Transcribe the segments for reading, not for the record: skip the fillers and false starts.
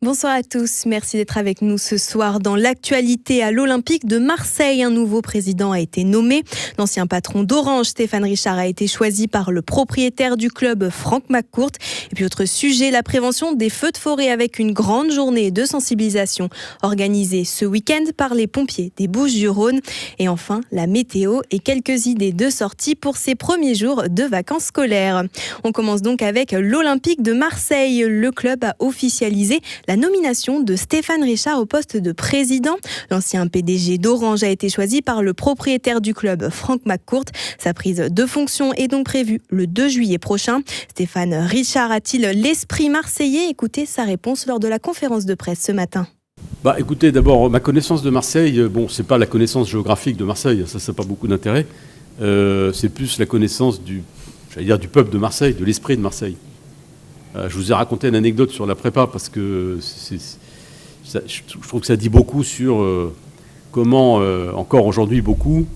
Bonsoir à tous, merci d'être avec nous ce soir. Dans l'actualité à l'Olympique de Marseille, un nouveau président a été nommé. L'ancien patron d'Orange, Stéphane Richard, a été choisi par le propriétaire du club, Franck McCourt. Et puis autre sujet, la prévention des feux de forêt avec une grande journée de sensibilisation organisée ce week-end par les pompiers des Bouches-du-Rhône. Et enfin, la météo et quelques idées de sortie pour ces premiers jours de vacances scolaires. On commence donc avec l'Olympique de Marseille. Le club a officialisé la nomination de Stéphane Richard au poste de président. L'ancien PDG d'Orange a été choisi par le propriétaire du club, Franck McCourt. Sa prise de fonction est donc prévue le 2 juillet prochain. Stéphane Richard a-t-il l'esprit marseillais? Écoutez sa réponse lors de la conférence de presse ce matin. Écoutez, d'abord, ma connaissance de Marseille, c'est pas la connaissance géographique de Marseille, ça n'a pas beaucoup d'intérêt. C'est plus la connaissance du peuple de Marseille, de l'esprit de Marseille. Je vous ai raconté une anecdote sur la prépa parce que je trouve que ça dit beaucoup sur comment, encore aujourd'hui, beaucoup,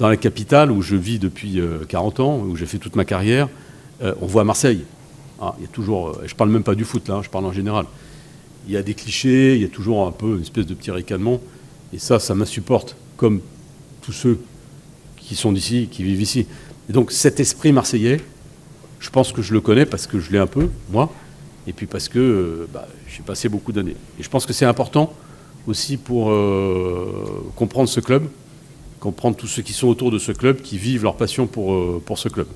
dans la capitale où je vis depuis 40 ans, où j'ai fait toute ma carrière, on voit Marseille. Il y a toujours, je ne parle même pas du foot, là, je parle en général. Il y a des clichés, il y a toujours un peu une espèce de petit ricanement. Et ça m'insupporte, comme tous ceux qui sont d'ici, qui vivent ici. Et donc cet esprit marseillais, je pense que je le connais parce que je l'ai un peu, moi, et puis parce que j'ai passé beaucoup d'années. Et je pense que c'est important aussi pour comprendre ce club, comprendre tous ceux qui sont autour de ce club, qui vivent leur passion pour ce club.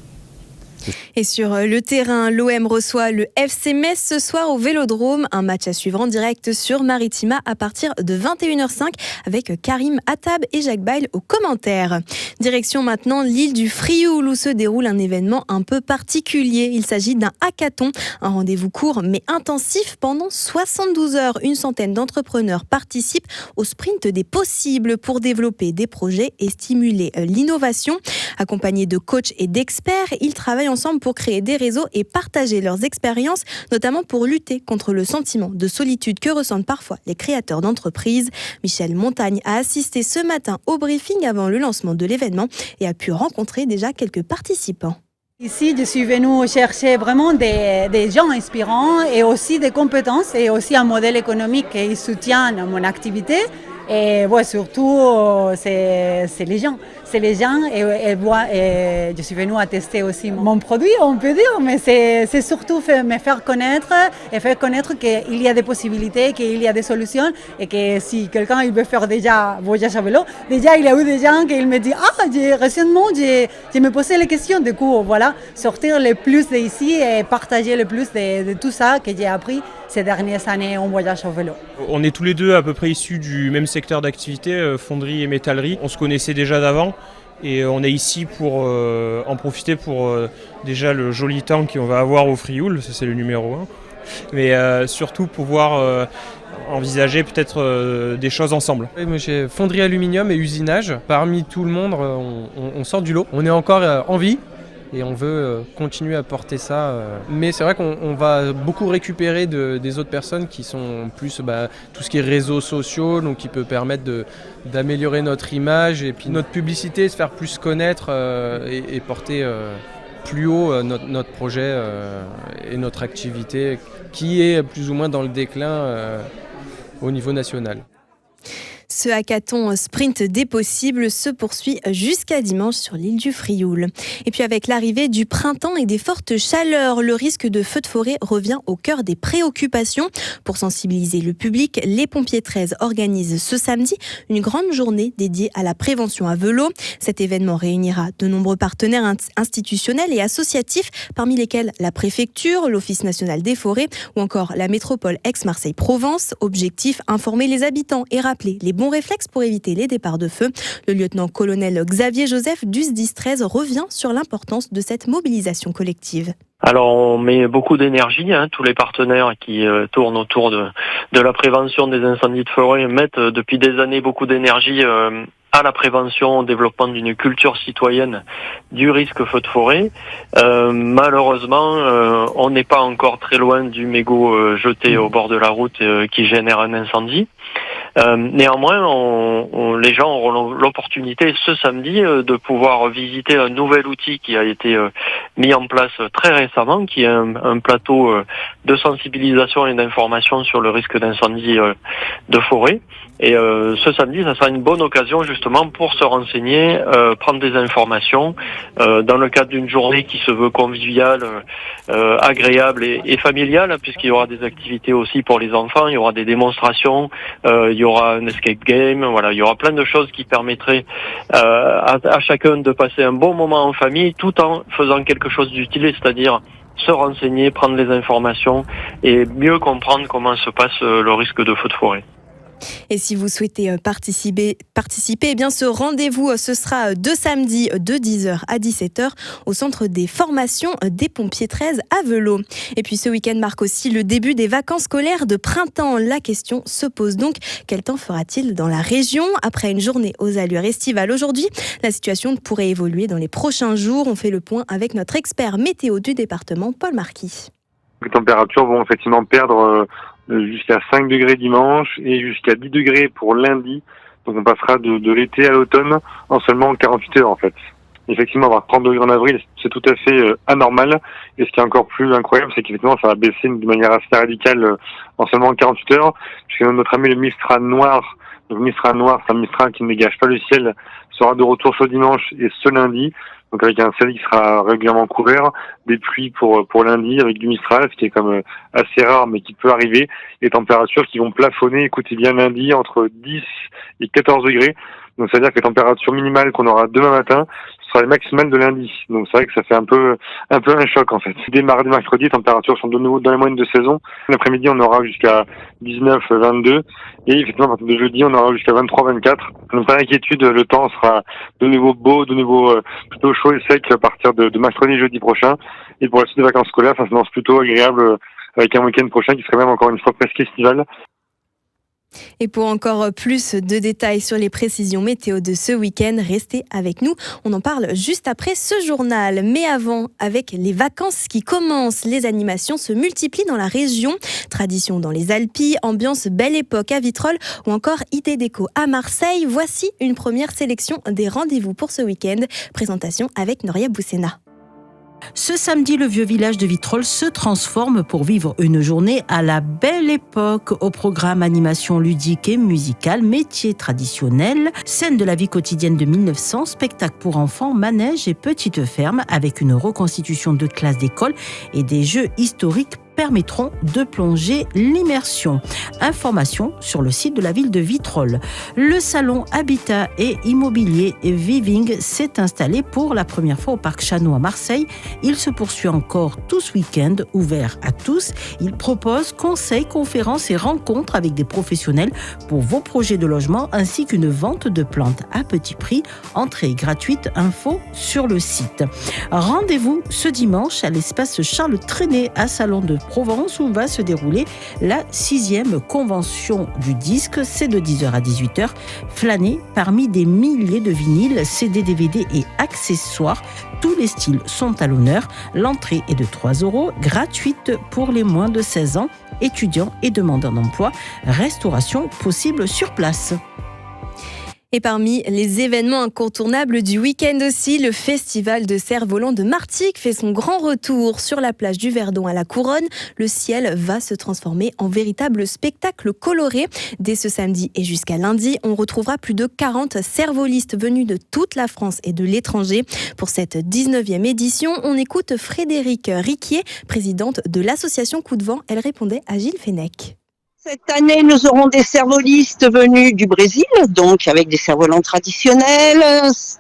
Et sur le terrain, l'OM reçoit le FC Metz ce soir au Vélodrome. Un match à suivre en direct sur Maritima à partir de 21h05 avec Karim Attab et Jacques Bail aux commentaires. Direction maintenant l'île du Frioul où se déroule un événement un peu particulier. Il s'agit d'un hackathon, un rendez-vous court mais intensif pendant 72 heures. Une centaine d'entrepreneurs participent au sprint des possibles pour développer des projets et stimuler l'innovation. Accompagnés de coachs et d'experts, ils travaillent ensemble pour créer des réseaux et partager leurs expériences, notamment pour lutter contre le sentiment de solitude que ressentent parfois les créateurs d'entreprises. Michel Montagne a assisté ce matin au briefing avant le lancement de l'événement et a pu rencontrer déjà quelques participants. Ici, je suis venue chercher vraiment des gens inspirants et aussi des compétences et aussi un modèle économique qui soutient mon activité. Et surtout, c'est les gens. C'est les gens et je suis venue à tester aussi mon produit, on peut dire, mais c'est surtout me faire connaître et faire connaître qu'il y a des possibilités, qu'il y a des solutions et que si quelqu'un il veut faire déjà voyage à vélo, déjà il y a eu des gens qui me disent récemment je me posais les questions, du coup voilà, sortir le plus d'ici et partager le plus de tout ça que j'ai appris ces dernières années en voyage au vélo. On est tous les deux à peu près issus du même secteur d'activité, fonderie et métallerie. On se connaissait déjà d'avant et on est ici pour en profiter pour déjà le joli temps qu'on va avoir au Frioul, ça c'est le numéro 1. Mais surtout pouvoir envisager peut-être des choses ensemble. Moi j'ai fonderie aluminium et usinage. Parmi tout le monde, on sort du lot. On est encore en vie. Et on veut continuer à porter ça. Mais c'est vrai qu'on va beaucoup récupérer des autres personnes qui sont plus tout ce qui est réseaux sociaux, donc qui peut permettre d'améliorer notre image et puis notre publicité, se faire plus connaître et porter plus haut notre projet et notre activité qui est plus ou moins dans le déclin au niveau national. Ce hackathon sprint des possibles se poursuit jusqu'à dimanche sur l'île du Frioul. Et puis avec l'arrivée du printemps et des fortes chaleurs, le risque de feux de forêt revient au cœur des préoccupations. Pour sensibiliser le public, les pompiers 13 organisent ce samedi une grande journée dédiée à la prévention à vélo. Cet événement réunira de nombreux partenaires institutionnels et associatifs, parmi lesquels la préfecture, l'Office national des forêts ou encore la métropole Aix-Marseille-Provence. Objectif, informer les habitants et rappeler les bons réflexes pour éviter les départs de feu. Le lieutenant-colonel Xavier Joseph du SDIS 13 revient sur l'importance de cette mobilisation collective. Alors on met beaucoup d'énergie, tous les partenaires qui tournent autour de la prévention des incendies de forêt mettent depuis des années beaucoup d'énergie à la prévention, au développement d'une culture citoyenne du risque feu de forêt. Malheureusement, on n'est pas encore très loin du mégot jeté au bord de la route qui génère un incendie. Néanmoins, les gens auront l'opportunité ce samedi de pouvoir visiter un nouvel outil qui a été mis en place très récemment, qui est un plateau de sensibilisation et d'information sur le risque d'incendie de forêt. Et ce samedi, ça sera une bonne occasion justement pour se renseigner, prendre des informations dans le cadre d'une journée qui se veut conviviale, agréable et familiale, puisqu'il y aura des activités aussi pour les enfants, il y aura des démonstrations, il y aura un escape game, voilà, il y aura plein de choses qui permettraient à chacun de passer un bon moment en famille tout en faisant quelque chose d'utile, c'est-à-dire se renseigner, prendre les informations et mieux comprendre comment se passe le risque de feu de forêt. Et si vous souhaitez participer, eh bien ce rendez-vous, ce sera de samedi de 10h à 17h au centre des formations des pompiers 13 à Velot. Et puis ce week-end marque aussi le début des vacances scolaires de printemps. La question se pose donc, quel temps fera-t-il dans la région? Après une journée aux allures estivales aujourd'hui, la situation pourrait évoluer dans les prochains jours. On fait le point avec notre expert météo du département, Paul Marquis. Les températures vont effectivement perdre jusqu'à 5 degrés dimanche et jusqu'à 10 degrés pour lundi. Donc on passera de l'été à l'automne en seulement 48 heures en fait. Effectivement, avoir 30 degrés en avril, c'est tout à fait anormal. Et ce qui est encore plus incroyable, c'est qu'effectivement, ça va baisser de manière assez radicale en seulement 48 heures. Puisque notre ami le Mistral noir, donc Mistral noir, c'est un Mistral qui ne dégage pas le ciel, sera de retour ce dimanche et ce lundi. Donc avec un ciel qui sera régulièrement couvert, des pluies pour lundi avec du Mistral, ce qui est comme assez rare mais qui peut arriver, et températures qui vont plafonner, écoutez bien, lundi entre 10 et 14 degrés. Donc c'est-à-dire que les températures minimales qu'on aura demain matin, ce sera les maximales de lundi. Donc c'est vrai que ça fait un peu un choc en fait. Dès mardi, mercredi, les températures sont de nouveau dans les moyennes de saison. L'après-midi, on aura jusqu'à 19, 22. Et effectivement, à partir de jeudi, on aura jusqu'à 23, 24. Donc pas d'inquiétude, le temps sera de nouveau beau, de nouveau plutôt chaud et sec à partir de mercredi et jeudi prochain. Et pour la suite des vacances scolaires, ça s'annonce plutôt agréable avec un week-end prochain qui serait même encore une fois presque estival. Et pour encore plus de détails sur les précisions météo de ce week-end, restez avec nous. On en parle juste après ce journal. Mais avant, avec les vacances qui commencent, les animations se multiplient dans la région. Tradition dans les Alpilles, ambiance Belle Époque à Vitrolles ou encore idée déco à Marseille. Voici une première sélection des rendez-vous pour ce week-end. Présentation avec Noria Boussena. Ce samedi, le vieux village de Vitrolles se transforme pour vivre une journée à la Belle Époque. Au programme animation ludique et musicale, métiers traditionnels, scène de la vie quotidienne de 1900, spectacle pour enfants, manège et petite ferme avec une reconstitution de classes d'école et des jeux historiques permettront de plonger l'immersion. Information sur le site de la ville de Vitrolles. Le salon Habitat et Immobilier Viving s'est installé pour la première fois au Parc Chano à Marseille. Il se poursuit encore tout ce week-end, ouvert à tous. Il propose conseils, conférences et rencontres avec des professionnels pour vos projets de logement ainsi qu'une vente de plantes à petit prix. Entrée gratuite, info sur le site. Rendez-vous ce dimanche à l'espace Charles Trenet à Salon de Provence où va se dérouler la 6e convention du disque. C'est de 10h à 18h. Flâner parmi des milliers de vinyles, CD, DVD et accessoires. Tous les styles sont à l'honneur. L'entrée est de 3 €, gratuite pour les moins de 16 ans, étudiants et demandeurs d'emploi. Restauration possible sur place. Et parmi les événements incontournables du week-end aussi, le festival de cerfs-volants de Martigues fait son grand retour sur la plage du Verdon à la Couronne. Le ciel va se transformer en véritable spectacle coloré. Dès ce samedi et jusqu'à lundi, on retrouvera plus de 40 cervolistes venus de toute la France et de l'étranger. Pour cette 19e édition, on écoute Frédérique Riquier, présidente de l'association Coup de Vent. Elle répondait à Gilles Fenech. Cette année, nous aurons des cervolistes venus du Brésil, donc avec des cerfs-volants traditionnels,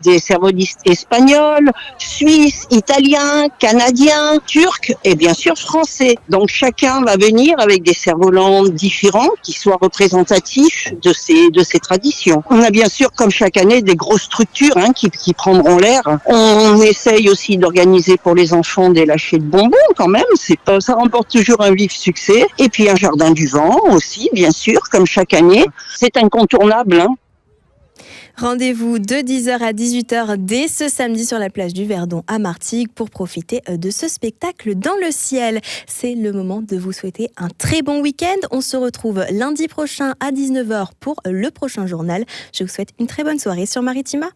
des cervolistes espagnols, suisses, italiens, canadiens, turcs et bien sûr français. Donc chacun va venir avec des cerfs-volants différents qui soient représentatifs de ces traditions. On a bien sûr, comme chaque année, des grosses structures qui prendront l'air. On essaye aussi d'organiser pour les enfants des lâchers de bonbons quand même. Ça remporte toujours un vif succès. Et puis un jardin du vent aussi, bien sûr, comme chaque année. C'est incontournable. Rendez-vous de 10h à 18h dès ce samedi sur la plage du Verdon à Martigues pour profiter de ce spectacle dans le ciel. C'est le moment de vous souhaiter un très bon week-end. On se retrouve lundi prochain à 19h pour le prochain journal. Je vous souhaite une très bonne soirée sur Maritima.